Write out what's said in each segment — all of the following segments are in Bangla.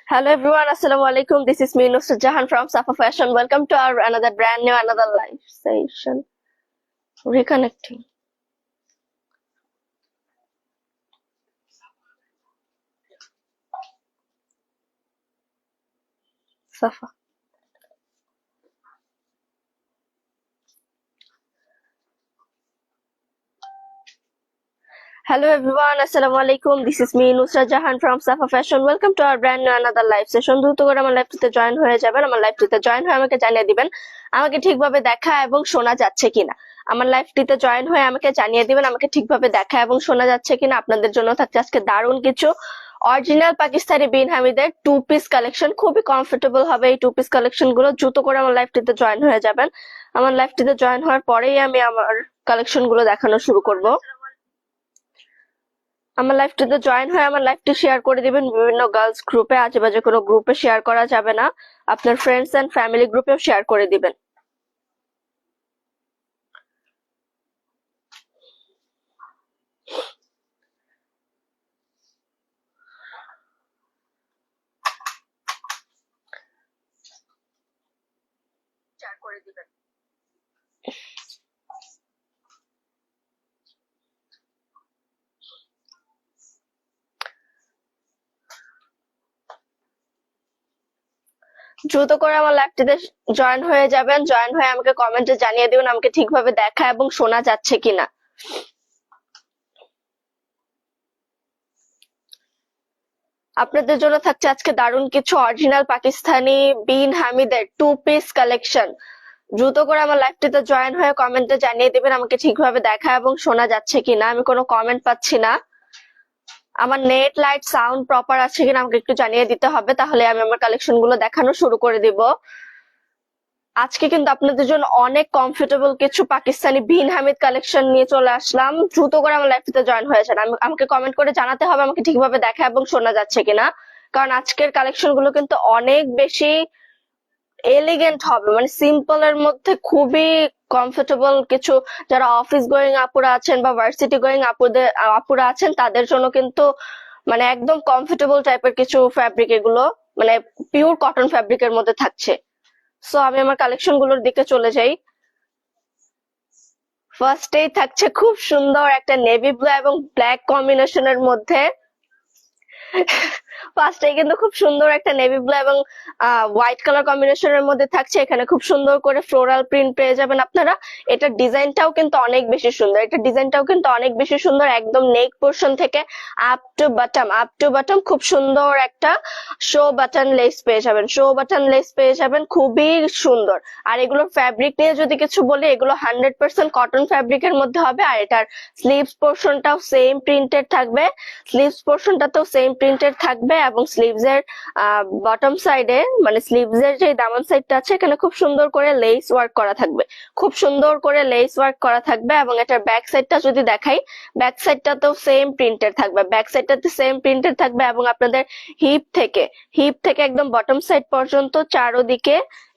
Hello everyone, Assalamu alaikum. This is me, Nusrat Jahan from Safa Fashion. Welcome to our another brand new, another live session. Reconnecting. Safa. Hello everyone, Assalamu alaikum. This is me, Nusrat Jahan from Safa Fashion. Welcome to our brand new, another live session. দ্রুত করে আমার লাইভটিতে জয়েন হয়ে যাবেন। আমার লাইভটিতে জয়েন হয়ে আমাকে জানিয়ে দিবেন আমাকে ঠিকভাবে দেখা এবং শোনা যাচ্ছে কিনা। আমার লাইভটিতে জয়েন হয়ে আমাকে জানিয়ে দিবেন আমাকে ঠিকভাবে দেখা এবং শোনা যাচ্ছে কিনা। আপনাদের জন্য থাকছে আজকে দারুণ কিছু অরিজিনাল পাকিস্তানি বিন হামিদের টু পিস কালেকশন। খুবই কমফোর্টেবল হবে এই টু পিস কালেকশন গুলো। দ্রুত করে আমার লাইভটিতে জয়েন হয়ে যাবেন। আমার লাইভটিতে জয়েন হওয়ার পরেই আমি আমার কালেকশন গুলো দেখানো শুরু করব। আমার লাইভটিতে জয়েন হয়ে আমার লাইভটি শেয়ার করে দিবেন বিভিন্ন গার্লস গ্রুপে। আজেবাজে কোনো গ্রুপে শেয়ার করা যাবে না, আপনার ফ্রেন্ডস এন্ড ফ্যামিলি গ্রুপেও শেয়ার করে দিবেন। শেয়ার করে দিবেন। দ্রুত করে আমার লাইভটিতে জয়েন হয়ে যাবেন। জয়েন হয়ে আমাকে কমেন্টে জানিয়ে দিবেন আমাকে ঠিকভাবে দেখা এবং শোনা যাচ্ছে কিনা। আপনাদের জন্য থাকছে আজকে দারুণ কিছু অরিজিনাল পাকিস্তানি বিন হামিদের টু পিস কালেকশন। দ্রুত করে আমার লাইভটিতে জয়েন হয়ে কমেন্টে জানিয়ে দিবেন আমাকে ঠিকভাবে দেখা এবং শোনা যাচ্ছে কিনা। আমি কোনো কমেন্ট পাচ্ছি না। আমার নেট লাইট সাউন্ড প্রপার আছে কিনা আমাকে একটু জানিয়ে দিতে হবে, তাহলে আমি আমার কালেকশন গুলো দেখানো শুরু করে দিব। আজকে কিন্তু আপনাদের জন্য অনেক কমফোর্টেবল কিছু পাকিস্তানি বিন হামিদ কালেকশন নিয়ে চলে আসলাম। দ্রুত করে আমার লাইভটিতে জয়েন হয়ে যান। আমাকে কমেন্ট করে জানাতে হবে আমাকে ঠিকভাবে দেখা এবং শোনা যাচ্ছে কিনা, কারণ আজকের কালেকশন গুলো কিন্তু অনেক বেশি এলিগেন্ট হবে, মানে সিম্পল এর মধ্যে খুবই কমফোর্টেবল কিছু। যারা অফিস গোয়িং আপুরা আছেন বা ভার্সিটি গোয়িং আপুরা আছেন তাদের জন্য কিন্তু মানে একদম কমফোর্টেবল টাইপের কিছু ফ্যাব্রিক, এগুলো মানে পিওর কটন ফ্যাব্রিকের মধ্যে থাকছে। সো আমি আমার কালেকশন গুলোর দিকে চলে যাই। ফার্স্টেই থাকছে খুব সুন্দর একটা নেভি ব্লু এবং ব্ল্যাক কম্বিনেশনের মধ্যে। ফার্স্টে কিন্তু খুব সুন্দর একটা নেভি ব্লু এবং হোয়াইট কালার কম্বিনেশনের মধ্যে থাকছে। এখানে খুব সুন্দর করে ফ্লোরাল প্রিন্ট পেয়ে যাবেন আপনারা। এটা ডিজাইনটাও কিন্তু অনেক বেশি সুন্দর। একদম নেক পোর্শন থেকে আপ টু বাটম খুব সুন্দর একটা শো বাটন লেস পেয়ে যাবেন। খুবই সুন্দর। আর এগুলোর ফ্যাব্রিক নিয়ে যদি কিছু বলি, এগুলো 100% কটন ফ্যাব্রিকের মধ্যে হবে। আর এটার স্লিভস পোর্শনটাও সেম প্রিন্টেড থাকবে এবং স্লিভস এর বটম সাইডে মানে স্লিভস এর যে দামান সাইডটা আছে এখানে খুব সুন্দর করে লেস ওয়ার্ক করা থাকবে। এবং এটার ব্যাক সাইডটা যদি দেখাই, ব্যাক সাইডটাতেও সেম প্রিন্টেড থাকবে। এবং আপনাদের হিপ থেকে একদম বটম সাইড পর্যন্ত চারোদিকে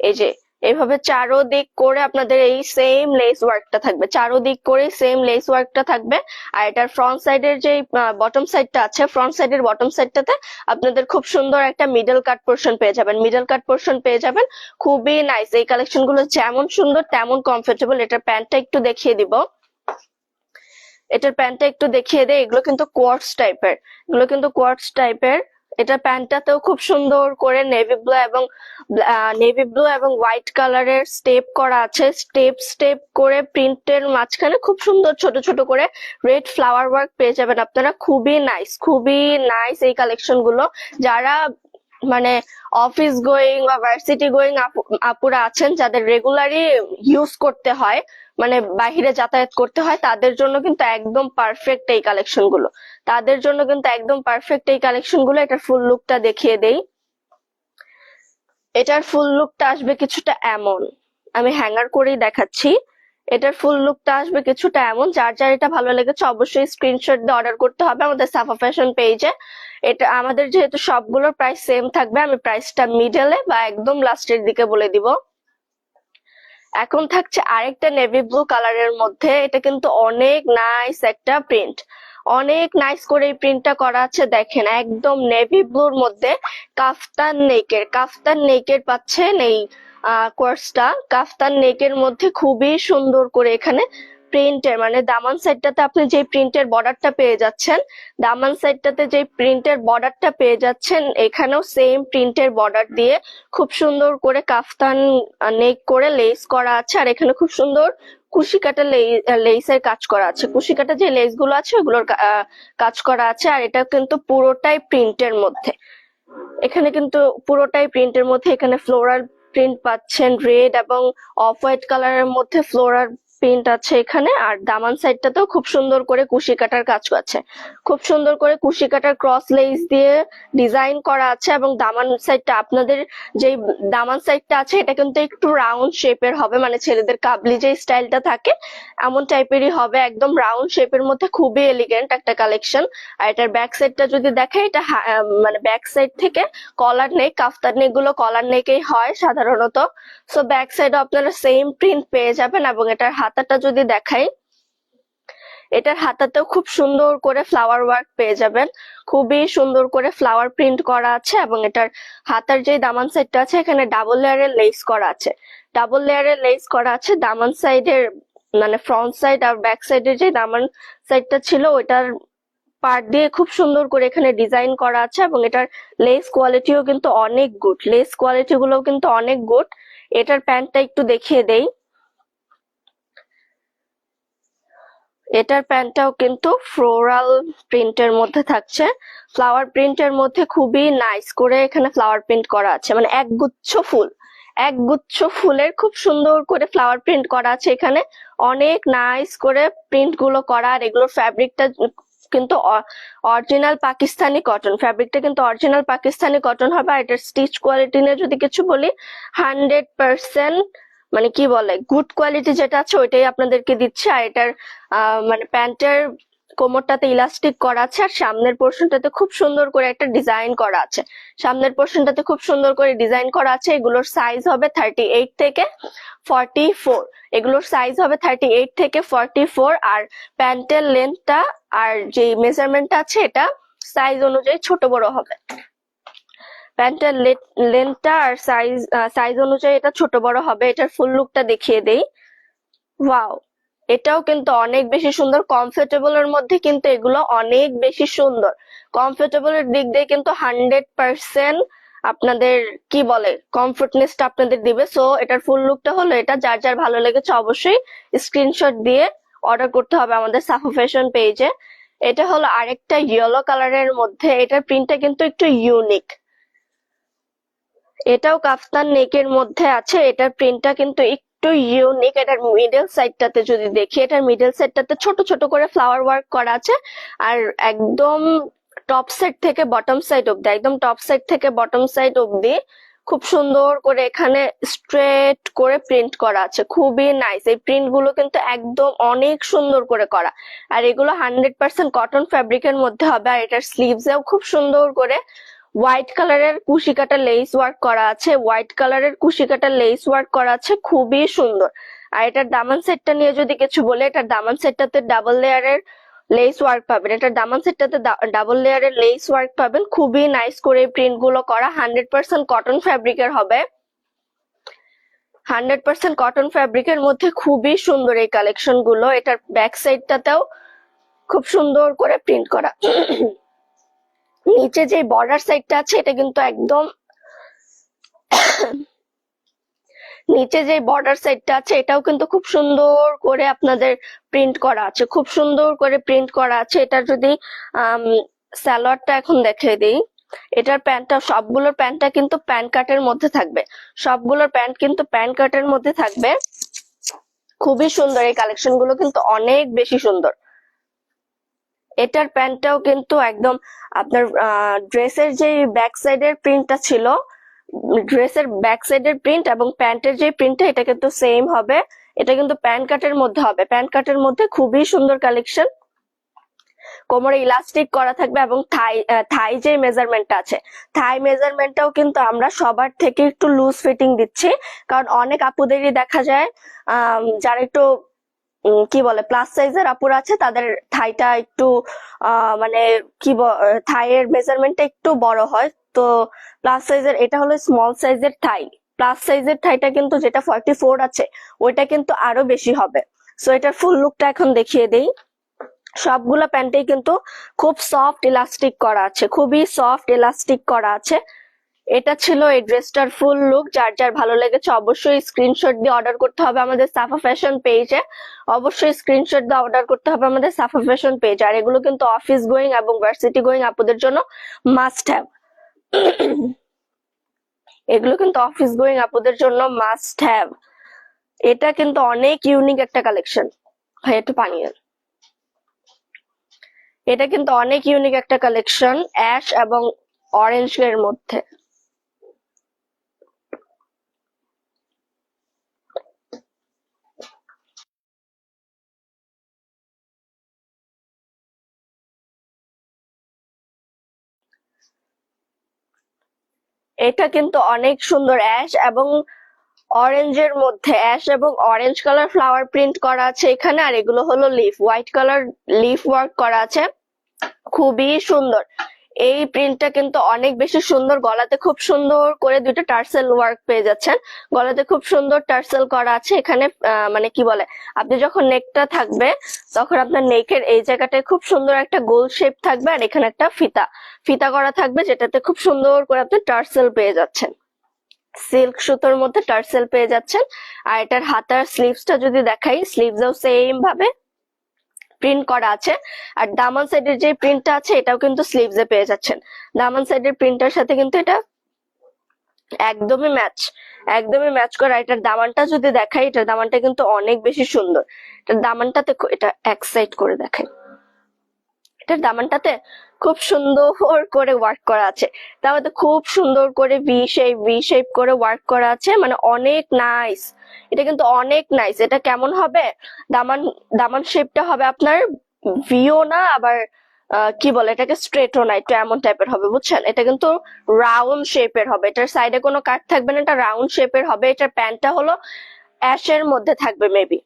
এই যে এইভাবে চারোদিক করে আপনাদের এই সেম লেস ওয়ার্কটা থাকবে। আর এটার ফ্রন্ট সাইডের যে বটম সাইডটা আছে, ফ্রন্ট সাইডের বটম সাইডটাতে আপনাদের খুব সুন্দর একটা মিডল কাট পোর্শন পেয়ে যাবেন। খুবই নাইস। এই কালেকশন গুলো যেমন সুন্দর তেমন কমফোর্টেবল। এটার প্যান্টটা একটু দেখিয়ে দিব। এগুলো কিন্তু কোয়ার্টস টাইপের। এটার প্যান্টটাতেও খুব সুন্দর করে নেভি ব্লু এবং হোয়াইট কালারের স্টেপ করা আছে। স্টেপ করে প্রিন্টের মাঝখানে খুব সুন্দর ছোট ছোট করে রেড ফ্লাওয়ার ওয়ার্ক পেয়ে যাবেন আপনারা। খুবই নাইস এই কালেকশন গুলো। যারা মানে অফিস গোয়িং বা ভার্সিটি গোয়িং আপুরা আছেন, যাদের রেগুলারই ইউজ করতে হয়, মানে বাহিরে যাতায়াত করতে হয়, তাদের জন্য কিন্তু একদম পারফেক্ট এই কালেকশন গুলো। এটার ফুল লুকটা দেখিয়ে দেই। এটার ফুল লুকটা আসবে কিছুটা এমন, আমি হ্যাঙ্গার করেই দেখাচ্ছি। এটার ফুল লুকটা আসবে কিছুটা এমন। যার এটা ভালো লেগেছে অবশ্যই স্ক্রিনশট দিয়ে অর্ডার করতে হবে আমাদের সাফা ফ্যাশন পেজে। এটা আমাদের যেহেতু সবগুলোর প্রাইস সেম থাকবে, আমি প্রাইসটা মিডলে বা একদম লাস্টের দিকে বলে দিব। এখন থাকছে আরেকটা নেভি ব্লু কালারের মধ্যে। এটা কিন্তু অনেক নাইস একটা প্রিন্ট, অনেক নাইস করে এই প্রিন্টটা করা আছে। দেখেন একদম নেভি ব্লুর মধ্যে কাফতান নেকের পাচ্ছেন এই কোর্সটা। কাফতান নেকের মধ্যে খুবই সুন্দর করে এখানে প্রিন্টের মানে দামান সাইডটাতে আপনি যে প্রিন্টের বর্ডারটা পেয়ে যাচ্ছেন, দামান সাইডটাতে যে প্রিন্টের বর্ডারটা পেয়ে যাচ্ছেন, এখানেও সেম প্রিন্টের বর্ডার দিয়ে খুব সুন্দর করে কাফতান নেক করে লেস করা আছে। আর এখানে খুব সুন্দর কুশি কাটা লেসের কাজ করা আছে, কুশি কাটা যে লেস গুলো আছে ওগুলোর কাজ করা আছে। আর এটা কিন্তু পুরোটাই প্রিন্টের মধ্যে, এখানে কিন্তু পুরোটাই প্রিন্টের মধ্যে। এখানে ফ্লোরাল প্রিন্ট পাচ্ছেন, রেড এবং অফ হোয়াইট কালারের মধ্যে ফ্লোরাল প্রিন্ট আছে এখানে। আর দামান সাইডটাতেও খুব সুন্দর করে কুশি কাটার কাজ আছে, খুব সুন্দর করে কুশি কাটার ক্রস লেস দিয়ে ডিজাইন করা আছে। এবং দামান সাইডটা আপনাদের যে দামান সাইডটা আছে এটা কিন্তু একটু রাউন্ড শেপের হবে, মানে ছেলেদের কাবলি যে স্টাইলটা থাকে এমন টাইপেরই হবে, একদম রাউন্ড শেপের মধ্যে খুবই এলিগেন্ট একটা কালেকশন। আর এটার ব্যাক সাইডটা যদি দেখে, এটা মানে ব্যাক সাইড থেকে কলার নেক, কাফতান নেক গুলো কলার নেকেই হয় সাধারণত। সো ব্যাক সাইডে আপনারা সেম প্রিন্ট পেয়ে যাবেন। এবং এটার হাতাটা যদি দেখাই, এটার হাতাতেও খুব সুন্দর করে ফ্লাওয়ার ওয়ার্ক পেয়ে যাবেন, খুবই সুন্দর করে ফ্লাওয়ার প্রিন্ট করা আছে। এবং এটার হাতার যে দামান সাইডটা আছে এখানে ডাবল লেয়ারের লেস করা আছে, ডাবল লেয়ারের লেস করা আছে দামান সাইডের মানে ফ্রন্ট সাইড আর ব্যাক সাইডের যে দামান সাইডটা ছিল ওইটার পার্ট দিয়ে খুব সুন্দর করে এখানে ডিজাইন করা আছে। এবং এটার লেস কোয়ালিটিও কিন্তু অনেক গুড, লেস কোয়ালিটি গুলো কিন্তু অনেক গুড। এটার প্যান্টটা একটু দেখিয়ে দেই, এটার প্যান্টটাও কিন্তু ফ্লোরাল প্রিন্টের মধ্যে থাকছে, ফ্লাওয়ার প্রিন্টের মধ্যে খুবই নাইস করে এখানে ফ্লাওয়ার প্রিন্ট করা আছে, মানে একগুচ্ছ ফুলের খুব সুন্দর করে ফ্লাওয়ার প্রিন্ট করা আছে এখানে, অনেক নাইস করে প্রিন্ট গুলো করা। আর এগুলোর ফ্যাব্রিকটা কিন্তু অরিজিনাল পাকিস্তানি কটন, ফ্যাব্রিকটা কিন্তু অরিজিনাল পাকিস্তানি কটন হবে। আর এটার স্টিচ কোয়ালিটি নিয়ে যদি কিছু বলি, 100% মানে কি বলে গুড কোয়ালিটি যেটা আছে ওইটাই আপনাদেরকে দিচ্ছে। আর এটার মানে প্যান্টের কোমরটাতে ইলাস্টিক করা আছে, আর সামনের পোর্শনটাতে খুব সুন্দর করে একটা ডিজাইন করা আছে, সামনের পোর্শনটাতে খুব সুন্দর করে ডিজাইন করা আছে। এগুলোর সাইজ হবে 38 থেকে 44, এগুলোর সাইজ হবে 38 থেকে 44। আর প্যান্টের লেন্থটা আর যে মেজারমেন্টটা আছে এটা সাইজ অনুযায়ী ছোট বড় হবে, প্যান্টের লেন্থটা আর সাইজ অনুযায়ী এটা ছোট বড় হবে। এটার ফুল লুকটা দেখিয়ে দেই। ওয়াও, এটাও কিন্তু অনেক বেশি সুন্দর, কমফোর্টেবল এর মধ্যে কিন্তু এগুলো অনেক বেশি সুন্দর, কমফোর্টেবল এর দিক দিয়ে কিন্তু 100% আপনাদের কি বলে কমফোর্টনেসটা আপনাদের দিবে। সো এটার ফুল লুকটা হলো এটা, যার যার ভালো লেগেছে অবশ্যই স্ক্রিনশট দিয়ে অর্ডার করতে হবে আমাদের সাফা ফ্যাশন পেজে। এটা হলো আরেকটা ইয়েলো কালারের মধ্যে, এটার প্রিন্টটা কিন্তু একটু ইউনিক, এটাও কাফতান নেকের মধ্যে আছে। এটার প্রিন্টটা কিন্তু একটু ইউনিক। এটার মিডল সাইডটাতে যদি দেখি, এটার মিডল সাইডটাতে ছোট ছোট করে ফ্লাওয়ার ওয়ার্ক করা আছে। আর একদম টপ সাইড থেকে বটম সাইড অব্দি, একদম টপ সাইড থেকে বটম সাইড অব্দি খুব সুন্দর করে এখানে স্ট্রেট করে প্রিন্ট করা আছে, খুবই নাইস। এই প্রিন্ট গুলো কিন্তু একদম অনেক সুন্দর করে করা। আর এগুলো 100% কটন ফ্যাব্রিকের মধ্যে হবে। আর এটার স্লিভসেও খুব সুন্দর করে হোয়াইট কালারের কুশি কাটা লেস ওয়ার্ক করা আছে, হোয়াইট কালারের কুশি কাটা লেস ওয়ার্ক করা আছে, খুবই সুন্দর। আর এটার দামান সেটটা নিয়ে যদি কিছু বলে, এটার দামান সেটটাতে ডাবল লেয়ারের লেস ওয়ার্ক পাবেন, এটার দামান সেটটাতে ডাবল লেয়ারের লেস ওয়ার্ক পাবেন, খুবই নাইস করে প্রিন্ট গুলো করা। 100% কটন ফ্যাব্রিকের হবে, 100% কটন ফ্যাব্রিকের মধ্যে খুবই সুন্দর এই কালেকশন গুলো। এটার ব্যাক সাইডটাতেও খুব সুন্দর করে প্রিন্ট করা। নিচে যে বর্ডার সাইডটা আছে এটা কিন্তু একদম নিচে যে বর্ডার সাইডটা আছে এটাও কিন্তু খুব সুন্দর করে আপনাদের প্রিন্ট করা আছে, খুব সুন্দর করে প্রিন্ট করা আছে। এটা যদি সালোয়ারটা এখন দেখিয়ে দিই, এটার প্যান্টটা সবগুলোর প্যান্টটা কিন্তু প্যান্ট কাটের মধ্যে থাকবে, সবগুলোর প্যান্ট কিন্তু প্যান্ট কাটের মধ্যে থাকবে, খুবই সুন্দর। এই কালেকশন গুলো কিন্তু অনেক বেশি সুন্দর। এটার প্যান্টটাও কিন্তু একদম আপনার ড্রেসের যে ব্যাক সাইডের প্রিন্টটা ছিল, ড্রেসের ব্যাক সাইডের প্রিন্ট এবং প্যান্টের যে প্রিন্টটা এটা কিন্তু সেম হবে। এটা কিন্তু প্যান্ট কাটের মধ্যে হবে, প্যান্ট কাটের মধ্যে খুবই সুন্দর কালেকশন। কোমরে ইলাস্টিক করা থাকবে এবং থাই যে মেজারমেন্টটা আছে, থাই মেজারমেন্টটাও কিন্তু আমরা সবার থেকে একটু লুজ ফিটিং দিচ্ছি, কারণ অনেক আপুদেরই দেখা যায় যারা একটু কি বলে প্লাস সাইজের আপুরা আছে তাদের থাইটা একটু মানে থাইয়ের মেজারমেন্টটা একটু বড় হয়, তো প্লাস সাইজের এটা হলো স্মল সাইজের থাই। প্লাস সাইজের থাইটা কিন্তু যেটা 44 আছে ওইটা কিন্তু আরো বেশি হবে। সো এটার ফুল লুকটা এখন দেখিয়ে দেই। সবগুলো প্যান্টেই কিন্তু খুব সফট ইলাস্টিক করা আছে, খুবই সফট ইলাস্টিক করা আছে। এটা ছিল এই ড্রেসটার ফুল লুক। যার যার ভালো লেগেছে অবশ্যই স্ক্রিনশট দিয়ে অর্ডার করতে হবে আমাদের সাফা ফ্যাশন পেজে। অবশ্যই স্ক্রিনশট দিয়ে অর্ডার করতে হবে আমাদের সাফা ফ্যাশন পেজ। আর এগুলো কিন্তু অফিস গোয়িং এবং ভার্সিটি গোয়িং আপুদের জন্য মাস্ট হ্যাভ। এগুলো কিন্তু অফিস গোয়িং আপুদের জন্য মাস্ট হ্যাভ। এটা কিন্তু অনেক ইউনিক একটা কালেকশন। ভাই একটু পানি দেন। এটা কিন্তু অনেক ইউনিক একটা কালেকশন, অ্যাশ এবং অরেঞ্জ এর মধ্যে। এটা কিন্তু অনেক সুন্দর, অ্যাশ এবং অরেঞ্জের মধ্যে, অ্যাশ এবং অরেঞ্জ কালার ফ্লাওয়ার প্রিন্ট করা আছে এখানে। আর এগুলো হলো leaf, white colour leaf work করা আছে, খুবই সুন্দর। এই প্রিন্টটা কিন্তু অনেক বেশি সুন্দর। গলাতে খুব সুন্দর করে দুইটা টার্সেল ওয়ার্ক পেয়ে যাচ্ছেন। গলাতে খুব সুন্দর টার্সেল করা আছে এখানে। মানে কি বলে, আপনি যখন নেকটা থাকবে তখন আপনার নেকের এই জায়গাটায় খুব সুন্দর একটা গোল শেপ থাকবে, আর এখানে একটা ফিতা ফিতা করা থাকবে, যেটাতে খুব সুন্দর করে আপনি টার্সেল পেয়ে যাচ্ছেন। সিল্ক সুতোর মধ্যে টার্সেল পেয়ে যাচ্ছেন। আর এটার হাতার স্লিভসটা যদি দেখাই, স্লিভসও সেম ভাবে প্রিন্ট করা আছে। আর দামান সাইডের যে প্রিন্টটা আছে এটাও কিন্তু স্লিভসে পেয়ে যাচ্ছেন। দামান সাইডের প্রিন্টার সাথে কিন্তু এটা একদমই ম্যাচ করা। এটার দামানটা যদি দেখাই, এটার দামানটা কিন্তু অনেক বেশি সুন্দর। এটার দামানটাতে এটা এক সাইড করে দেখাই, এটার দামানটাতে খুব সুন্দর করে ওয়ার্ক করা আছে। তার মধ্যে খুব সুন্দর করে ভি শেপ করে ওয়ার্ক করা আছে, মানে অনেক নাইস। এটা কিন্তু অনেক নাইস। এটা কেমন হবে, দামান শেপটা হবে আপনার ভিও না, আবার কি বলে এটাকে স্ট্রেটও না, একটু এমন টাইপের হবে, বুঝছেন। এটা কিন্তু রাউন্ড শেপের হবে, এটার সাইডে কোনো কাট থাকবে না, এটা রাউন্ড শেপের হবে। এটার প্যান্টটা হলো অ্যাশের মধ্যে থাকবে মেবি।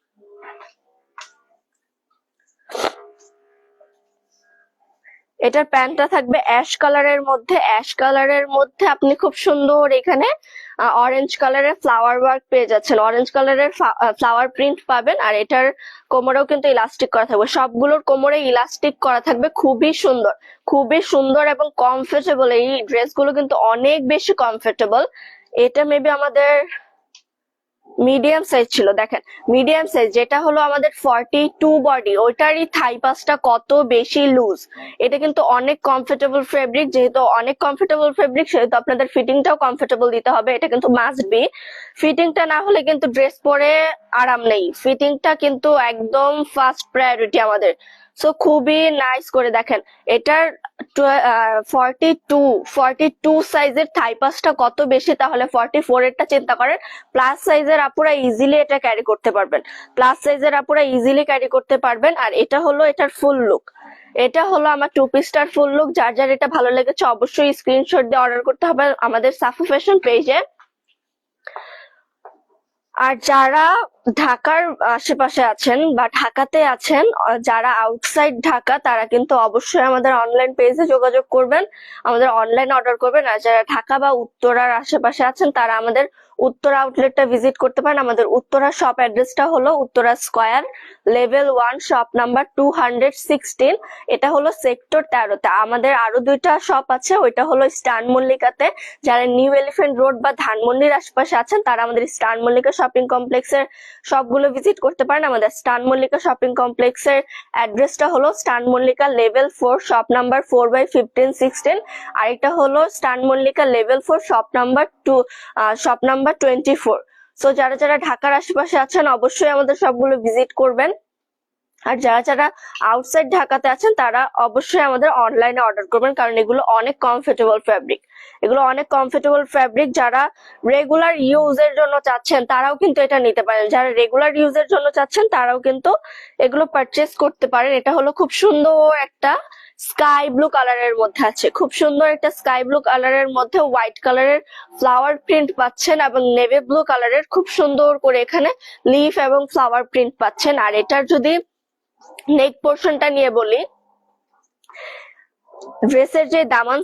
এটার প্যান্টটা থাকবে অ্যাশ কালারের মধ্যে। অ্যাশ কালারের মধ্যে আপনি খুব সুন্দর এখানে অরেঞ্জ কালারের ফ্লাওয়ার ওয়ার্ক পেয়ে যাচ্ছেন, অরেঞ্জ কালারের ফ্লাওয়ার প্রিন্ট পাবেন। আর এটার কোমরেও কিন্তু ইলাস্টিক করা থাকবে, সবগুলোর কোমরে ইলাস্টিক করা থাকবে। খুবই সুন্দর এবং কমফোর্টেবল। এই ড্রেসগুলো কিন্তু অনেক বেশি কমফোর্টেবল। এটা মেবি আমাদের মিডিয়াম সাইজ ছিল, দেখেন মিডিয়াম সাইজ, যেটা হলো আমাদের 42 বডি, ওইটারই থাই পাসটা কত বেশি লুজ। এটা কিন্তু অনেক কমফোর্টেবল ফেব্রিক, যেহেতু অনেক কমফোর্টেবল ফেব্রিক সেহেতু আপনাদের ফিটিংটাও কমফোর্টেবল দিতে হবে। এটা কিন্তু মাস্ট বি। ফিটিংটা না হলে কিন্তু ড্রেস পরে আরাম নেই। ফিটিংটা কিন্তু একদম ফার্স্ট প্রায়োরিটি আমাদের। সো খুবই নাইস করে দেখেন এটার 42 সাইজের থাই পাসটা কত বেশি, তাহলে 44 এরটা চিন্তা করেন। প্লাস সাইজের আপুরা ইজিলি এটা ক্যারি করতে পারবেন, আর এটা হলো এটার ফুল লুক। এটা হলো আমার টু পিসটার ফুল লুক। যার যার এটা ভালো লেগেছে অবশ্যই স্ক্রিনশট দিয়ে অর্ডার করতে হবে আমাদের সাফা ফ্যাশন পেজে। আর যারা ঢাকার আশেপাশে আছেন বা ঢাকাতে আছেন, যারা আউটসাইড ঢাকা, তারা কিন্তু অবশ্যই আমাদের অনলাইন পেজে যোগাযোগ করবেন, আমাদের অনলাইন অর্ডার করবেন। আর যারা ঢাকা বা উত্তরার আশেপাশে আছেন তারা আমাদের উত্তরা আউটলেটটা ভিজিট করতে পারেন। আমাদের উত্তরা শপ অ্যাড্রেসটা হলো Uttara square, level 1, shop number 216। এটা হলো সেক্টর 13-তে। আমাদের আরো দুইটা শপ আছে, ওইটা হলো স্টান মল্লিকাতে। যারা নিউ এলিফ্যান্ট রোড বা ধানমন্ডির আশেপাশে আছেন তারা আমাদের স্টান মল্লিকা শপিং কমপ্লেক্সের সবগুলো ভিজিট করতে পারেন। আমাদের স্টান মল্লিকা শপিং কমপ্লেক্সের অ্যাড্রেসটা হলো স্টান মল্লিকা লেভেল 4, শপ নাম্বার 4/15-16। আর এটা হলো স্টান মল্লিকা লেভেল 4, শপ নাম্বার 24। সো যারা যারা ঢাকার আশেপাশে আছেন অবশ্যই আমাদের সবগুলো ভিজিট করবেন। আর যারা যারা আউটসাইড ঢাকাতে আছেন তারা অবশ্যই আমাদের অনলাইনে অর্ডার করবেন, কারণ এগুলো অনেক কমফোর্টেবল ফ্যাব্রিক। এগুলো অনেক কমফোর্টেবল ফ্যাব্রিক। যারা রেগুলার ইউজের জন্য চাচ্ছেন তারাও কিন্তু এটা নিতে পারেন, যারা রেগুলার ইউজের জন্য চাচ্ছেন তারাও কিন্তু এগুলো পারচেস করতে পারেন। এটা হলো খুব সুন্দর একটা স্কাই ব্লু কালারের মধ্যে আছে, খুব সুন্দর একটা স্কাই ব্লু কালারের মধ্যে হোয়াইট কালারের ফ্লাওয়ার প্রিন্ট পাচ্ছেন, এবং নেভি ব্লু কালারের খুব সুন্দর করে এখানে লিফ এবং ফ্লাওয়ার প্রিন্ট পাচ্ছেন। আর এটার যদি নেক পোর্শনটা নিয়ে বলি, ড্রেসের যে দামান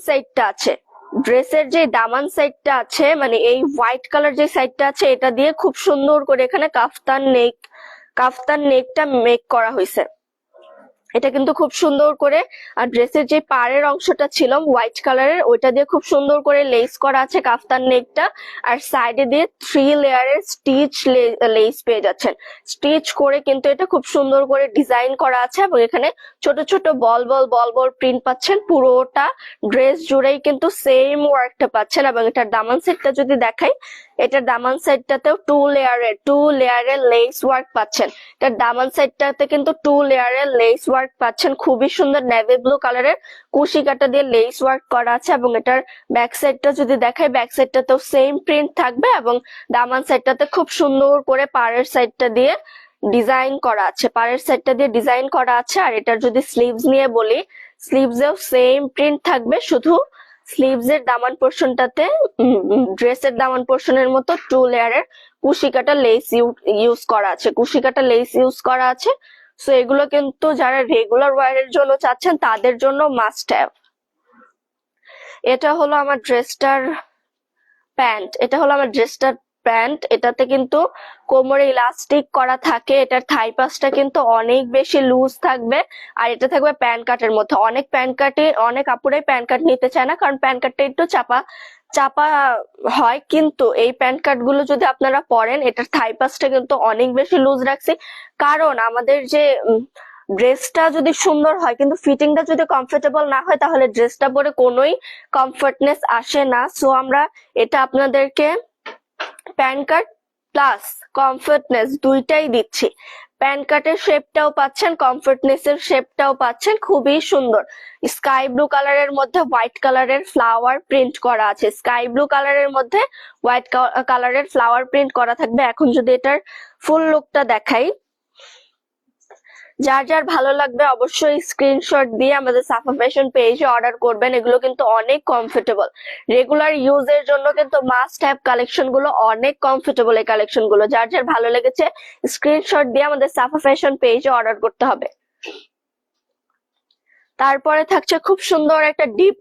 সাইডটা আছে, মানে এই হোয়াইট কালার যে সাইডটা আছে এটা দিয়ে খুব সুন্দর করে এখানে কাফতান নেকটা মেক করা হয়েছে। এটা কিন্তু খুব সুন্দর করে, আর ড্রেসের যে পাড়ের অংশটা ছিল হোয়াইট কালারের ওইটা দিয়ে খুব সুন্দর করে লেস করা আছে কাফতান নেকটা, আর সাইডে দিয়ে 3 লেয়ারের স্টিচ লেস পেয়ে যাচ্ছেন। স্টিচ করে কিন্তু এটা খুব সুন্দর করে ডিজাইন করা আছে, এবং এখানে ছোট ছোট বল বল প্রিন্ট পাচ্ছেন। পুরোটা ড্রেস জুড়েই কিন্তু সেম ওয়ার্কটা পাচ্ছেন। এবং এটার দামান সেটটা যদি দেখাই, এটার দামান সেটটাতেও 2 লেয়ারের লেস ওয়ার্ক পাচ্ছেন। এটার দামান সেটটাতে কিন্তু 2 লেয়ারের লেস ওয়ার্ক পাচ্ছেন, খুবই সুন্দর নেভি ব্লু কালারের কুশি কাটা দিয়ে লেস ওয়ার্ক করা আছে। এবং এটার ব্যাক সাইডটা যদি দেখাই, ব্যাক সাইডটাতেও সেম প্রিন্ট থাকবে, এবং দামান সাইডটাতে খুব সুন্দর করে পাড়ের সাইডটা দিয়ে ডিজাইন করা আছে। আর এটার যদি স্লিভস নিয়ে বলি, স্লিভসেও সেম প্রিন্ট থাকবে, শুধু স্লিভস এর দামান পোর্শনটাতে ড্রেসের দামান পোর্শনের মতো 2 লেয়ারের কুশি কাটা লেস ইউজ করা আছে। সো এগুলো কিন্তু যারা রেগুলার ওয়্যারের জন্য চাচ্ছেন তাদের জন্য মাস্ট হ্যাভ। এটা হলো আমার ড্রেসটার প্যান্ট। এটাতে কিন্তু কোমরে ইলাস্টিক করা থাকে। এটার থাই পাসটা কিন্তু অনেক বেশি লুজ থাকবে, আর এটা থাকবে প্যান্ট কাটের মধ্যে। অনেক আপুরাই প্যান্ট কাট নিতে চায় না, কারণ প্যান্ট কাটটা একটু চাপা হয়। কিন্তু এই প্যান্ট কাট গুলো যদি আপনারা পরেন, এটার থাই পাসটা কিন্তু অনেক বেশি লুজ রাখছি, কারণ আমাদের যে ড্রেসটা যদি সুন্দর হয় কিন্তু ফিটিংটা যদি কমফোর্টেবল না হয়, তাহলে ড্রেসটা পরে কোনোই কমফোর্টনেস আসে না। সো আমরা এটা আপনাদেরকে প্যান্ট কাট প্লাস কমফোর্টনেস দুইটাই দিচ্ছি। প্যান্ট কাটের শেপটাও পাচ্ছেন, কমফোর্টনেস এর শেপটাও পাচ্ছেন, খুবই সুন্দর। স্কাই ব্লু কালারের মধ্যে হোয়াইট কালারের ফ্লাওয়ার প্রিন্ট করা আছে। স্কাই ব্লু কালারের মধ্যে হোয়াইট কালারের ফ্লাওয়ার প্রিন্ট করা থাকবে। এখন যদি এটার ফুল লুকটা দেখাই, যার যার ভালো লাগবে অবশ্যই স্ক্রিনশট দিয়ে আমাদের সাফা ফ্যাশন পেজে অর্ডার করবেন। এগুলো কিন্তু অনেক কমফোর্টেবল, রেগুলার ইউজের জন্য কিন্তু মাস্ট হ্যাভ কালেকশন গুলো, অনেক কমফোর্টেবল এই কালেকশন গুলো। যার যার ভালো লেগেছে স্ক্রিনশট দিয়ে আমাদের সাফা ফ্যাশন পেজে অর্ডার করতে হবে। তারপরে থাকছে খুব সুন্দর একটা ডিপ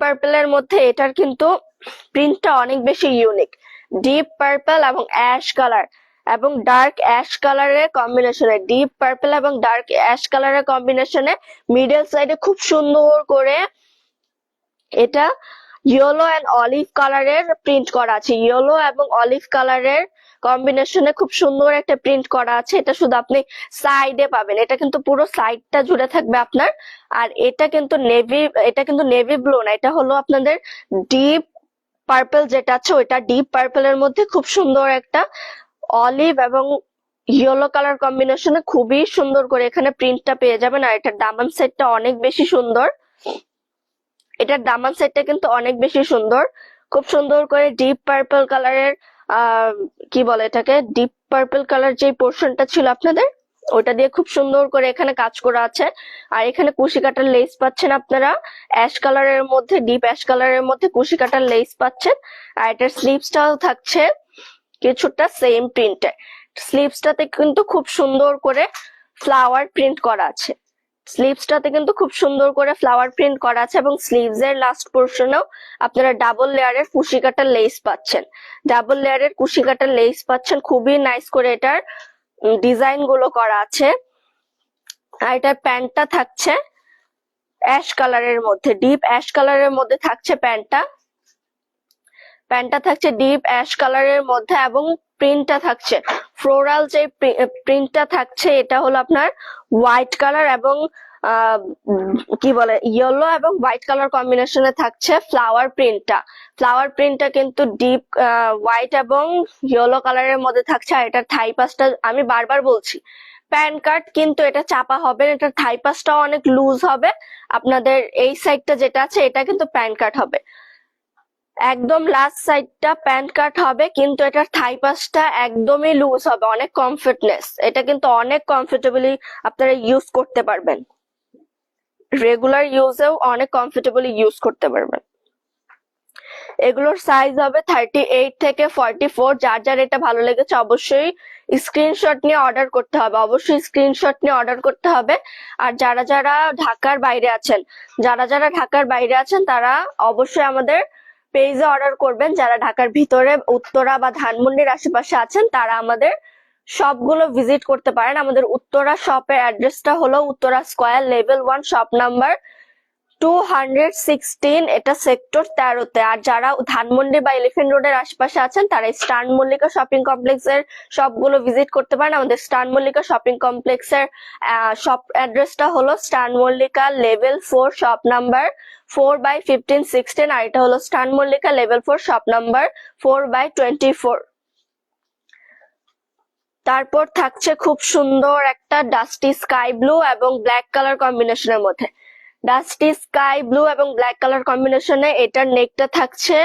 পার্পেলের মধ্যে এটার কিন্তু প্রিন্টটা অনেক বেশি ইউনিক। ডিপ পার্পল এবং অ্যাশ কালার এবং ডার্ক অ্যাশ কালারের কম্বিনেশনে, ডিপ পার্পল এবং ডার্ক অ্যাশ কালারের কম্বিনেশনে মিডল সাইডে খুব সুন্দর করে এটা ইয়েলো এন্ড অলিভ কালারের প্রিন্ট করা আছে। ইয়েলো এবং অলিভ কালারের কম্বিনেশনে খুব সুন্দর একটা প্রিন্ট করা আছে। এটা শুধু আপনি সাইডে পাবেন, এটা কিন্তু পুরো সাইডটা জুড়ে থাকবে আপনার। আর এটা কিন্তু নেভি ব্লু না, এটা হলো আপনাদের ডিপ পার্পল যেটা আছে ওইটা। ডিপ পার্পলের মধ্যে খুব সুন্দর একটা অলিভ এবং ইয়েলো কালার কম্বিনেশনে খুবই সুন্দর করে এখানে প্রিন্টটা পেয়ে যাবেন। আর এটার দামান সেটটা অনেক বেশি সুন্দর, খুব সুন্দর করে ডিপ পার্পল কালারের কি বলে এটাকে, ডিপ পার্পল কালার যে পোর্শনটা ছিল আপনাদের ওটা দিয়ে খুব সুন্দর করে এখানে কাজ করা আছে। আর এখানে কুশি কাটার লেস পাচ্ছেন আপনারা, অ্যাশ কালারের মধ্যে, ডিপ অ্যাশ কালারের মধ্যে কুশি কাটার লেস পাচ্ছেন। আর এটার স্লিভসটাও থাকছে কিছুটা সেম প্রিন্টে। স্লিভসটাতে কিন্তু খুব সুন্দর করে ফ্লাওয়ার প্রিন্ট করা আছে, এবং স্লিভস এর লাস্ট পোর্শনেও আপনারা ডাবল লেয়ারের কুশি কাটার লেস পাচ্ছেন। খুবই নাইস করে এটার ডিজাইন গুলো করা আছে। আর এটার প্যান্টটা থাকছে অ্যাশ কালারের মধ্যে, ডিপ অ্যাশ কালারের মধ্যে থাকছে প্যান্টটা থাকছে ডিপ অ্যাশ কালারের মধ্যে, এবং প্রিন্টটা থাকছে ফ্লোরাল যে প্রিন্টটা থাকছে এটা হলো আপনার হোয়াইট কালার এবং কি বলে ইয়েলো এবং হোয়াইট কালার কম্বিনেশনে থাকছে ফ্লাওয়ার প্রিন্টটা কিন্তু ডিপ হোয়াইট এবং ইয়েলো কালারের মধ্যে থাকছে। আর এটার থাই পাসটা আমি বারবার বলছি, প্যান্ট কাট, কিন্তু এটা চাপা হবে না, এটা থাই পাসটাও অনেক লুজ হবে। আপনাদের এই সাইডটা যেটা আছে এটা কিন্তু প্যান্ট কাট হবে, একদম লাস্ট সাইডটা প্যান্ট কাট হবে, কিন্তু এটার থাই পাসটা একদমই লুজ হবে, অনেক কমফর্টনেস। এটা কিন্তু অনেক কমফোর্টেবলি আপনারা ইউজ করতে পারবেন, রেগুলার ইউজেও অনেক কমফোর্টেবলি ইউজ করতে পারবেন। এগুলোর সাইজ হবে 38 থেকে 44। যার যার এটা ভালো লেগেছে অবশ্যই স্ক্রিনশট নিয়ে অর্ডার করতে হবে, অবশ্যই স্ক্রিনশট নিয়ে অর্ডার করতে হবে। আর যারা যারা ঢাকার বাইরে আছেন, তারা অবশ্যই আমাদের পেজে অর্ডার করবেন। যারা ঢাকার ভিতরে উত্তরা বা ধানমন্ডির আশেপাশে আছেন তারা আমাদের শপগুলো ভিজিট করতে পারেন। আমাদের উত্তরা শপের অ্যাড্রেসটা হলো Uttara square, level 1, shop number 216, এটা সেক্টর 13-তে। আর যারা ধানমন্ডি বা এলিফ্যান্ট রোডের আশেপাশে আছেন তারা স্টার মল্লিকা শপিং কমপ্লেক্সের সবগুলো ভিজিট করতে পারেন। আমাদের স্টার মল্লিকা শপিং কমপ্লেক্সের শপ অ্যাড্রেসটা হলো star Mallika, level 4, shop number 4/15-16। আর এটা হলো star Mallika, level 4, shop number 4/24। তারপর থাকছে খুব সুন্দর একটা ডাস্টি স্কাই ব্লু এবং ব্ল্যাক কালার কম্বিনেশনের মধ্যে, ডাস্টি স্কাই ব্লু এবং ব্ল্যাক কালার কম্বিনেশনে। এটার নেকটা থাকছে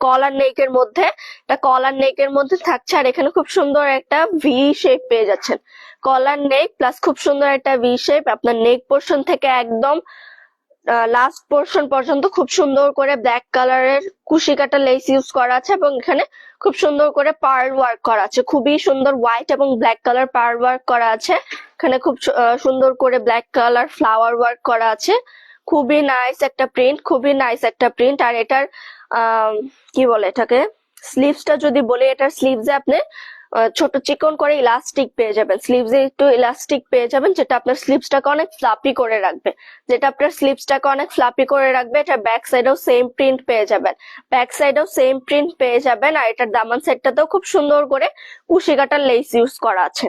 কলার নেকের মধ্যে, এটা কলার নেকের মধ্যে থাকছে। আর এখানে খুব সুন্দর একটা ভি শেপ পেয়ে যাচ্ছেন, কলার নেক প্লাস খুব সুন্দর একটা ভি শেপ। আপনার নেক পোর্শন থেকে একদম লাস্ট পোর্শন পর্যন্ত খুব সুন্দর করে ব্ল্যাক কালারের কুশি কাটা লেস ইউজ করা আছে এবং এখানে খুব সুন্দর করে পার্ল ওয়ার্ক করা আছে, খুবই সুন্দর হোয়াইট এবং ব্ল্যাক কালার পার্ল ওয়ার্ক করা আছে। এখানে খুব সুন্দর করে ব্ল্যাক কালার ফ্লাওয়ার ওয়ার্ক করা আছে, খুবই নাইস একটা প্রিন্ট, খুবই নাইস একটা প্রিন্ট। আর এটার কি বলে এটাকে, স্লিভসটা যদি বলি, এটার স্লিভসে আপনি ছোট চিকন করে ইলাস্টিক পেয়ে যাবেন, স্লিভসে একটু ইলাস্টিক পেয়ে যাবেন, যেটা আপনার স্লিভসটাকে অনেক ফ্লাপি করে রাখবে, এটা ব্যাক সাইডেও সেম প্রিন্ট পেয়ে যাবেন, আর এটার দামান সাইডটাতেও খুব সুন্দর করে কুশি কাটার লেস ইউজ করা আছে,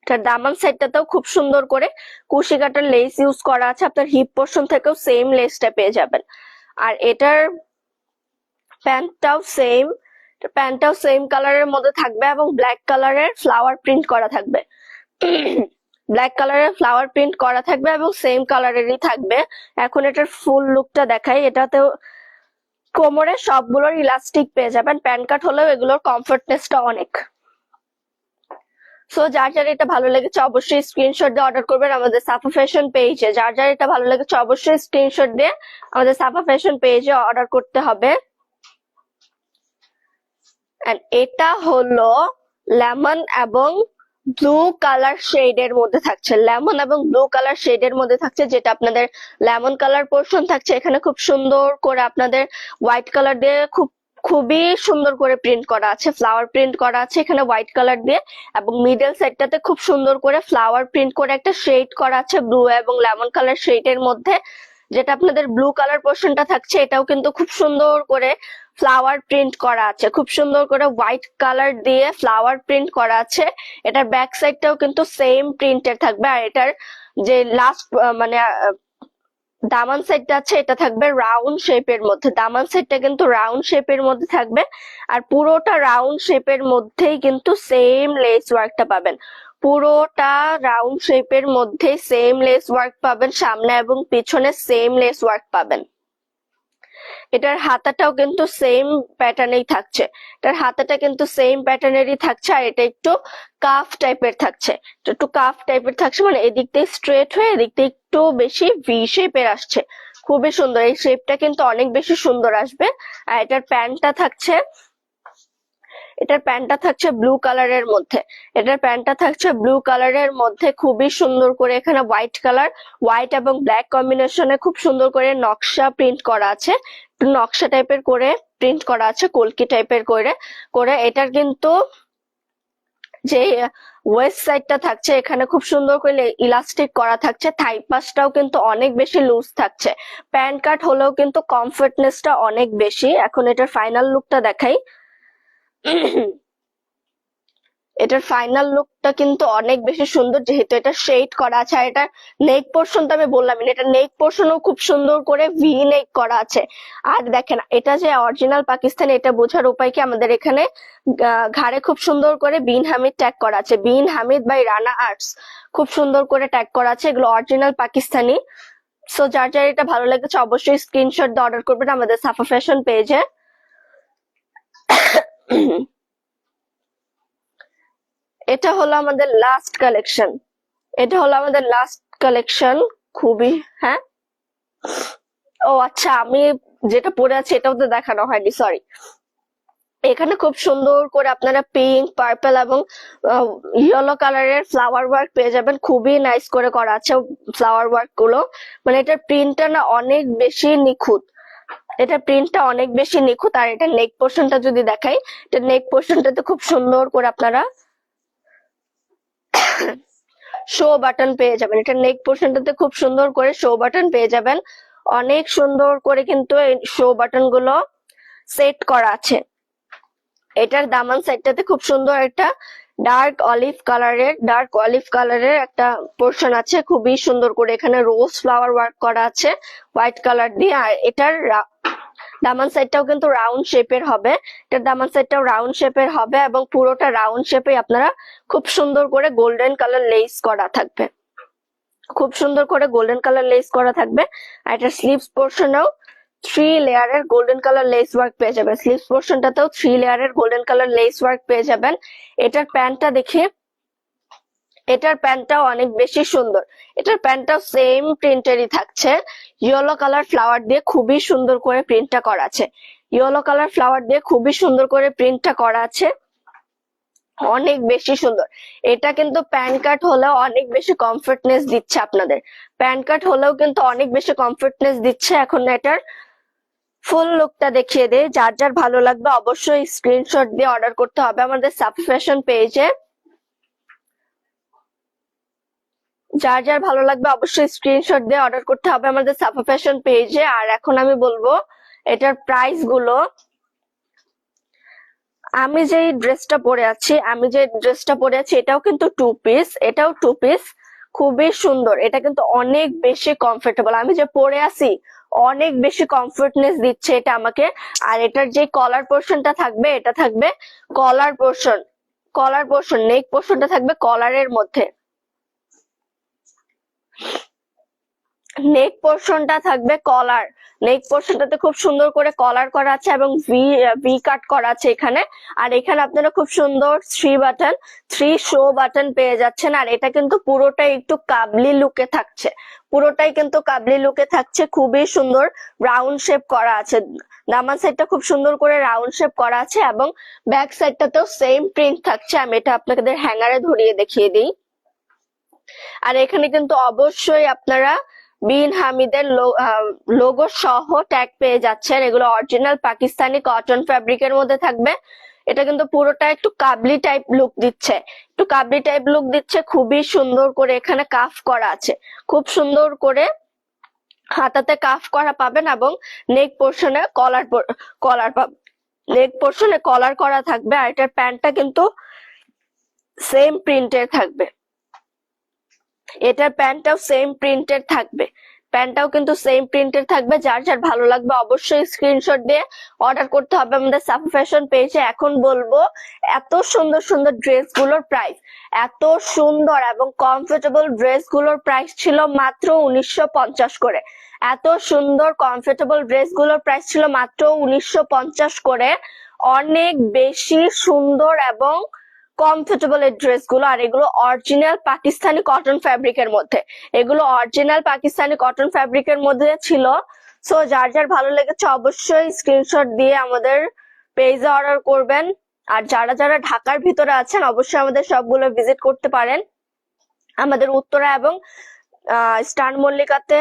এটার দামান সাইডটাতেও খুব সুন্দর করে কুশি কাটার লেস ইউজ করা আছে। আপনার হিপ পোর্শন থেকেও সেম লেসটা পেয়ে যাবেন। আর এটার প্যান্টটাও সেম কালারের মধ্যে থাকবে এবং ব্ল্যাক কালারের ফ্লাওয়ার প্রিন্ট করা থাকবে, এবং সেম কালারেরই থাকবে। এখন এটার ফুল লুকটা দেখাই। এটাতেও কোমরে সবগুলোর ইলাস্টিক পেয়ে যাবেন, প্যান্ট কাট হলেও এগুলোর কমফর্টনেসটা অনেক। সো যার যার এটা ভালো লেগেছে অবশ্যই স্ক্রিনশট দিয়ে অর্ডার করবেন আমাদের সাফা ফ্যাশন পেজে, অর্ডার করতে হবে। এটা হলো লেমন এবং ব্লু কালার শেডের মধ্যে থাকছে, যেটা আপনাদের লেমন কালার পোর্শন থাকছে। এখানে খুব সুন্দর করে আপনাদের হোয়াইট কালার দিয়ে খুবই সুন্দর করে প্রিন্ট করা আছে, ফ্লাওয়ার প্রিন্ট করা আছে এখানে হোয়াইট কালার দিয়ে, এবং মিডল সাইডটাতে খুব সুন্দর করে ফ্লাওয়ার প্রিন্ট করে একটা শেড করা আছে ব্লু এবং লেমন কালার শেডের মধ্যে। যেটা আপনাদের ব্লু কালার পোর্শনটা থাকছে এটাও কিন্তু খুব সুন্দর করে ফ্লাওয়ার প্রিন্ট করা আছে, খুব সুন্দর করে হোয়াইট কালার দিয়ে ফ্লাওয়ার প্রিন্ট করা আছে। এটার ব্যাক সাইডটাও কিন্তু সেম প্রিন্টের থাকবে। আর এটার যে লাস্ট মানে দামান সাইডটা আছে এটা থাকবে রাউন্ড শেপের মধ্যে, দামান সাইডটা কিন্তু রাউন্ড শেপের মধ্যে থাকবে। আর পুরোটা রাউন্ড শেপের মধ্যেই কিন্তু সেম লেস ওয়ার্কটা পাবেন, সামনে এবং পিছনে সেম লেস ওয়ার্ক পাবেন। এটার হাতাটাও কিন্তু সেম প্যাটার্নেই থাকছে, আর এটা একটু কাফ টাইপের থাকছে, মানে এদিক দিয়ে স্ট্রেট হয়ে এদিক দিয়ে একটু বেশি ভি শেপের আসছে, খুবই সুন্দর। এই শেপটা কিন্তু অনেক বেশি সুন্দর আসবে। আর এটার প্যান্টটা থাকছে ব্লু কালারের মধ্যে, খুবই সুন্দর করে এখানে হোয়াইট এবং ব্ল্যাক কম্বিনেশনে খুব সুন্দর করে নকশা প্রিন্ট করা আছে, নকশা টাইপের করে প্রিন্ট করা আছে, কলকি টাইপের করে। এটার কিন্তু যে ওয়েস্ট সাইডটা থাকছে এখানে খুব সুন্দর করে ইলাস্টিক করা থাকছে, থাই পাসটাও কিন্তু অনেক বেশি লুজ থাকছে, প্যান্ট কাট হলেও কিন্তু কমফর্টনেসটা অনেক বেশি। এখন এটার ফাইনাল লুকটা দেখাই। এটার ফাইনাল লুকটা কিন্তু অনেক বেশি সুন্দর, যেহেতু এটা শেড করা আছে। আর এটার নেক পোর্শন তো আমি বললাম, এটা নেক পোর্শনও খুব সুন্দর করে ভি নেক করা আছে। আর দেখেন এটা যে অরিজিনাল পাকিস্তানি, এটা বোঝার উপায় কি, আমাদের এখানে ঘাড়ে খুব সুন্দর করে বিন হামিদ ট্যাগ করা আছে, বিন হামিদ বাই রানা আর্টস, খুব সুন্দর করে ট্যাগ করা আছে। এগুলো অরিজিনাল পাকিস্তানি। সো যার যার এটা ভালো লেগেছে অবশ্যই স্ক্রিনশট দিয়ে অর্ডার করবেন আমাদের সাফা ফ্যাশন পেজে। এটা হলো আমাদের লাস্ট কালেকশন, এটা হলো আমাদের লাস্ট কালেকশন। খুবই, হ্যাঁ ও আচ্ছা, আমি যেটা পরে আছি এটাও তো দেখানো হয়নি, সরি। এখানে খুব সুন্দর করে আপনারা পিঙ্ক, পার্পল এবং ইয়েলো কালারের ফ্লাওয়ার ওয়ার্ক পেয়ে যাবেন। খুবই নাইস করে করা আছে ফ্লাওয়ার ওয়ার্ক গুলো, মানে এটার প্রিন্টটা না অনেক বেশি নিখুঁত, এটা প্রিন্টটা অনেক বেশি নিখুঁত। আর এটা নেক পোর্শনটা যদি দেখাই, এটা নেক পোর্শনটাতে খুব সুন্দর করে আপনারা শো বাটন পেয়ে যাবেন। এটা নেক পোর্শনটাতে খুব সুন্দর করে শো বাটন পেয়ে যাবেন, অনেক সুন্দর করে কিন্তু এই শো বাটন গুলো সেট করা আছে। এটার দামান সাইডটাতে খুব সুন্দর একটা ডার্ক অলিভ কালারের একটা পোর্শন আছে, খুবই সুন্দর করে এখানে রোজ ফ্লাওয়ার ওয়ার্ক করা আছে হোয়াইট কালার দিয়ে। আর এটার দামান সাইডটাও কিন্তু রাউন্ড শেপের হবে, এটার দামান সাইডটাও রাউন্ড শেপের হবে এবং পুরোটা রাউন্ড শেপে আপনারা খুব সুন্দর করে গোল্ডেন কালার লেস করা থাকবে, খুব সুন্দর করে গোল্ডেন কালার লেস করা থাকবে। আর এটার স্লিভস পোর্শনেও 3 লেয়ারের গোল্ডেন কালার লেস ওয়ার্ক পেয়ে যাবেন, স্লিভস পোর্শনটাতেও 3 লেয়ারের গোল্ডেন কালার লেস ওয়ার্ক পেয়ে যাবেন। এটার প্যান্টটা দেখি, এটার প্যান্টটাও অনেক বেশি সুন্দর, এটার প্যান্টটাও সেম প্রিন্টেরই থাকছে, ইয়েলো কালার ফ্লাওয়ার দিয়ে খুবই সুন্দর করে প্রিন্টটা করা আছে, ইয়েলো কালার ফ্লাওয়ার দিয়ে খুবই সুন্দর করে প্রিন্টটা করা আছে, অনেক বেশি সুন্দর। এটা কিন্তু প্যান্ট কাট হলেও অনেক বেশি কমফর্টনেস দিচ্ছে আপনাদের, প্যান্ট কাট হলেও কিন্তু অনেক বেশি কমফর্টনেস দিচ্ছে। এখন এটার ফুল লুকটা দেখিয়ে দেয়, যার যার ভালো লাগবে অবশ্যই স্ক্রিনশট দিয়ে অর্ডার করতে হবে আমাদের সাফা ফ্যাশন পেজে, যার যার ভালো লাগবে অবশ্যই স্ক্রিনশট দিয়ে অর্ডার করতে হবে আমাদের সাফা ফ্যাশন পেজে। আর এখন আমি বলবো এটার প্রাইস গুলো। আমি যে ড্রেসটা পরে আছি এটাও কিন্তু 2 পিস, এটাও 2 পিস, খুবই সুন্দর। এটা কিন্তু অনেক বেশি কমফোর্টেবল, আমি যে পরে আছি অনেক বেশি কমফোর্টনেস দিচ্ছে এটা আমাকে। আর এটার যে কলার পোর্শনটা থাকবে, এটা থাকবে কলার পোর্শন, নেক পোর্শনটা থাকবে কলারের মধ্যে, নেক পোর্শনটা থাকবে কলার, নেক পোর্শনটাতে খুব সুন্দর করে কলার করা আছে এবং ভি কাট করা আছে এখানে। আর এখানে আপনারা খুব সুন্দর 3 শো বাটন পেয়ে যাচ্ছেন। আর এটা কিন্তু পুরোটাই একটু কাবলি লুকে থাকছে, পুরোটাই কিন্তু কাবলি লুকে থাকছে, খুবই সুন্দর রাউন্ড শেপ করা আছে। দামান সাইডটা খুব সুন্দর করে রাউন্ড শেপ করা আছে এবং ব্যাক সাইডটাতেও সেম প্রিন্ট থাকছে। আমি এটা আপনাদের হ্যাঙ্গারে ধরিয়ে দেখিয়ে দিই। আর এখানে কিন্তু অবশ্যই আপনারা বিন হামিদের লোগো সহ ট্যাগ পেয়ে যাচ্ছেন, এগুলো অরিজিনাল পাকিস্তানি কটন ফ্যাব্রিকের মধ্যে থাকবে। এটা কিন্তু পুরোটা একটু কাবলি টাইপ লুক দিচ্ছে, খুবই সুন্দর করে এখানে কাফ করা আছে, খুব সুন্দর করে হাতাতে কাফ করা পাবেন এবং নেক পোর্শনে নেক পোর্শনে কলার করা থাকবে। আর এটার প্যান্টটা কিন্তু সেম প্রিন্টের থাকবে, এটার প্যান্টটাও সেম প্রিন্টের থাকবে, প্যান্টটাও কিন্তু সেম প্রিন্টের থাকবে। যার যার ভালো লাগবে অবশ্যই স্ক্রিনশট দিয়ে অর্ডার করতে হবে আমাদের সাফা ফ্যাশন পেজে। এখন বলবো এত সুন্দর সুন্দর ড্রেসগুলোর প্রাইস, এত সুন্দর এবং কমফোর্টেবল ড্রেসগুলোর প্রাইস ছিল মাত্র 1950 করে, এত সুন্দর কমফোর্টেবল ড্রেসগুলোর প্রাইস ছিল মাত্র 1950 করে। অনেক বেশি সুন্দর এবং কমফোর্টেবল এই ড্রেসগুলো। আর এগুলো অরিজিনাল পাকিস্তানি কটন ফ্যাব্রিকের মধ্যে, এগুলো অরিজিনাল পাকিস্তানি কটন ফ্যাব্রিকের মধ্যে ছিল। সো যার যার ভালো লেগেছে অবশ্যই স্ক্রিনশট দিয়ে আমাদের পেজে অর্ডার করবেন। আর যারা যারা ঢাকার ভিতরে আছেন অবশ্যই আমাদের সবগুলো ভিজিট করতে পারেন। আমাদের উত্তরা এবং স্টার মল্লিকাতে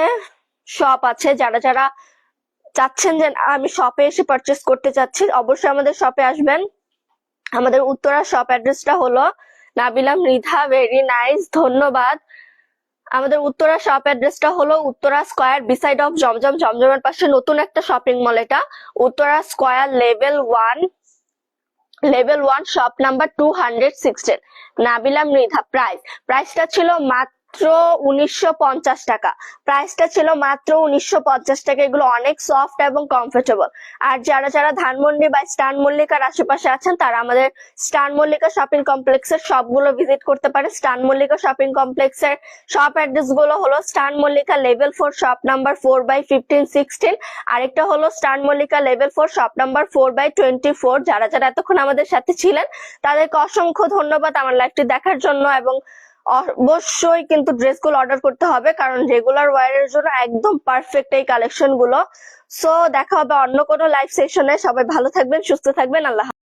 শপ আছে, যারা যারা চাচ্ছেন যে আমি শপে এসে পারচেস করতে চাচ্ছি অবশ্যই আমাদের শপে আসবেন। আমাদের উত্তরা শপ অ্যাড্রেসটা হলো নাবিলা মৃধা, ভেরি নাইস, ধন্যবাদ। আমাদের উত্তরা শপ অ্যাড্রেসটা হলো উত্তরা স্কয়ার বিসাইড অফ জমজমের পাশে নতুন একটা শপিং মল, এটা Uttara square level 1 level 1 shop number 216। Nabila Mridha, প্রাইসটা ছিল মাত্র 1950 টাকা। প্রাইসটা ছিল মাত্র 1950 টাকা। এগুলো অনেক সফট এবং কমফোর্টেবল। আর যারা যারা ধানমন্ডি বা স্টান মল্লিকার আশেপাশে আছেন তারা আমাদের স্টান মল্লিকা শপিং কমপ্লেক্সের সবগুলো ভিজিট করতে পারে। স্টান মল্লিকা শপিং কমপ্লেক্সের শপ অ্যাড্রেস গুলো হলো স্টান মল্লিকা লেভেল 4 শপ নাম্বার 4/15-16। আরেকটা হলো স্টান মল্লিকা লেভেল 4 শপ নাম্বার 4/24। যারা যারা এতক্ষণ আমাদের সাথে ছিলেন তাদেরকে অসংখ্য ধন্যবাদ আমার লাইভটি দেখার জন্য। এবং অবশ্যই কিন্তু ড্রেসগুলো অর্ডার করতে হবে, কারণ রেগুলার ওয়্যারের জন্য একদম পারফেক্ট এই কালেকশন গুলো। সো দেখা হবে অন্য কোনো লাইভ সেশনে। সবাই ভালো থাকবেন, সুস্থ থাকবেন। আল্লাহ।